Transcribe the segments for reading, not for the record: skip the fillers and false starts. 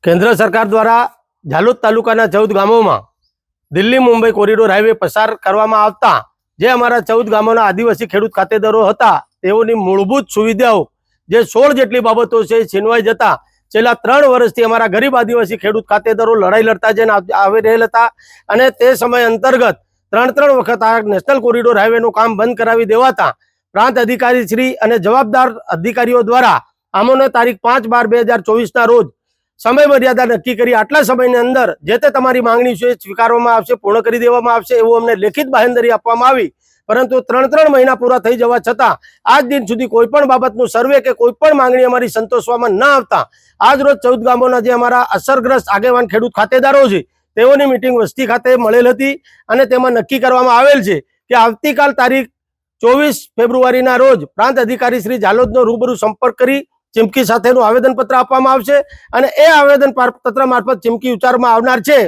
કેન્દ્ર સરકાર દ્વારા ઝાલોદ તાલુકાના 14 ગામોમાં દિલ્હી મુંબઈ કોરિડોર હાઈવે પસાર કરવામાં આવતા જે અમારા 14 ગામોના આદિવાસી ખેડૂત ખાતેદારો હતા તેઓની મૂળભૂત સુવિધાઓ જે 16 જેટલી બાબતો છે છીનવાઈ જતા છેલ્લા 3 વર્ષથી અમારા ગરીબ આદિવાસી ખેડૂત ખાતેદારો લડાઈ લડતા જઈને આવી રહેલ હતા અને તે સમય અંતર્ગત 3 વખત આ નેશનલ કોરિડોર હાઈવેનું કામ બંધ કરાવી દેવાતા પ્રાંત અધિકારી શ્રી અને જવાબદાર અધિકારીઓ દ્વારા આમોને તારીખ 5/12/2024 રોજ સમય મર્યાદા નક્કી કરી આટલા સમયની અંદર જે તે તમારી માંગણી છે સ્વીકારવામાં આવશે, પૂર્ણ કરી દેવામાં આવશે એવું અમને લેખિત બાહેંધરી આપવામાં આવી. પરંતુ 3 મહિના પૂરા થઈ જવા છતાં આજ દિન સુધી કોઈ પણ બાબતનું સર્વે કે કોઈ પણ માંગણી અમારી સંતોષવામાં ન આવતા આજ રોજ 14 ગામોના જે અમારા અસરગ્રસ્ત આગેવાન ખેડૂત ખાતેદારો છે તેઓની મિટિંગ વસ્તી ખાતે મળેલ હતી અને તેમાં નક્કી કરવામાં આવેલ છે કે આવતીકાલ તારીખ 24 ફેબ્રુઆરીના રોજ પ્રાંત અધિકારી શ્રી ઝાલોદનો રૂબરૂ સંપર્ક કરી ચીમકી સાથેનું આવેદનપત્ર આપવામાં આવશે અને એ આવેદન પત્ર મારફત ચીમકી ઉચ્ચારવામાં આવનાર છે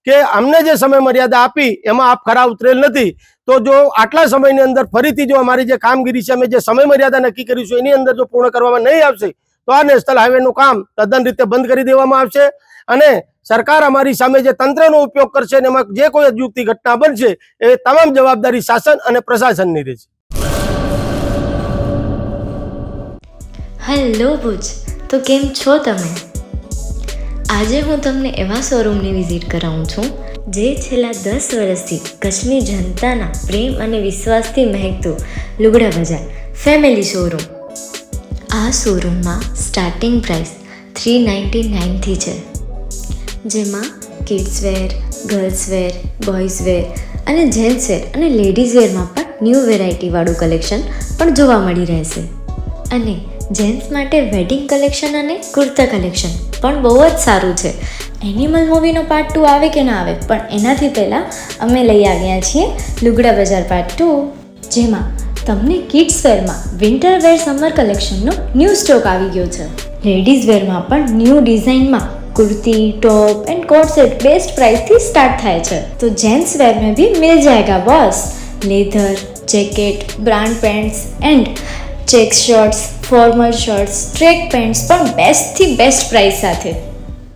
કે અમને જે સમય મર્યાદા આપી એમાં આપ ખરા ઉતરેલ નથી. તો જો આટલા સમયની અંદર ફરીથી જો અમારી જે કામગીરી છે અમે જે સમય મર્યાદા નક્કી કરીશું એની અંદર જો પૂર્ણ કરવામાં નહીં આવશે તો આ નેશનલ હાઈવેનું કામ તદ્દન રીતે બંધ કરી દેવામાં આવશે અને સરકાર અમારી સામે જે તંત્રનો ઉપયોગ કરશે અને એમાં જે કોઈ અજુગતી ઘટના બનશે એ તમામ જવાબદારી શાસન અને પ્રશાસનની રહેશે. હેલો ભુજ, તો કેમ છો તમે? આજે હું તમને એવા શોરૂમની વિઝિટ કરાવું છું જે છેલ્લા 10 વર્ષથી કચ્છની જનતાના પ્રેમ અને વિશ્વાસથી મહેકતું લુગડા બજાર ફેમિલી શોરૂમ. આ શોરૂમમાં સ્ટાર્ટિંગ પ્રાઇસ 399થી છે, જેમાં kids wear, girls wear, boys wear અને જેન્ટ્સ વેર અને લેડીઝ વેરમાં પણ ન્યૂ વેરાયટીવાળું કલેક્શન પણ જોવા મળી રહેશે. અને જેન્ટ્સ માટે વેડિંગ કલેક્શન અને કુર્તા કલેક્શન પણ બહુ જ સારું છે. એનિમલ મૂવીનો પાર્ટ 2 આવે કે ના આવે, પણ એનાથી પહેલાં અમે લઈ આવ્યા છીએ લુગડા બજાર પાર્ટ 2, જેમાં તમને કિડ્સ વેરમાં વિન્ટર વેર સમર કલેક્શનનો ન્યૂ સ્ટોક આવી ગયો છે. લેડીઝ વેરમાં પણ ન્યૂ ડિઝાઇનમાં kurti, top and coat set best price थी स्टार्ट થાય છે. तो जेंट्स वेयर में भी मिल जाएगा boss. Leather, jacket, brand pants and check shirts, formal shirts, track pants પણ બેસ્ટથી બેસ્ટ પ્રાઇસ સાથે.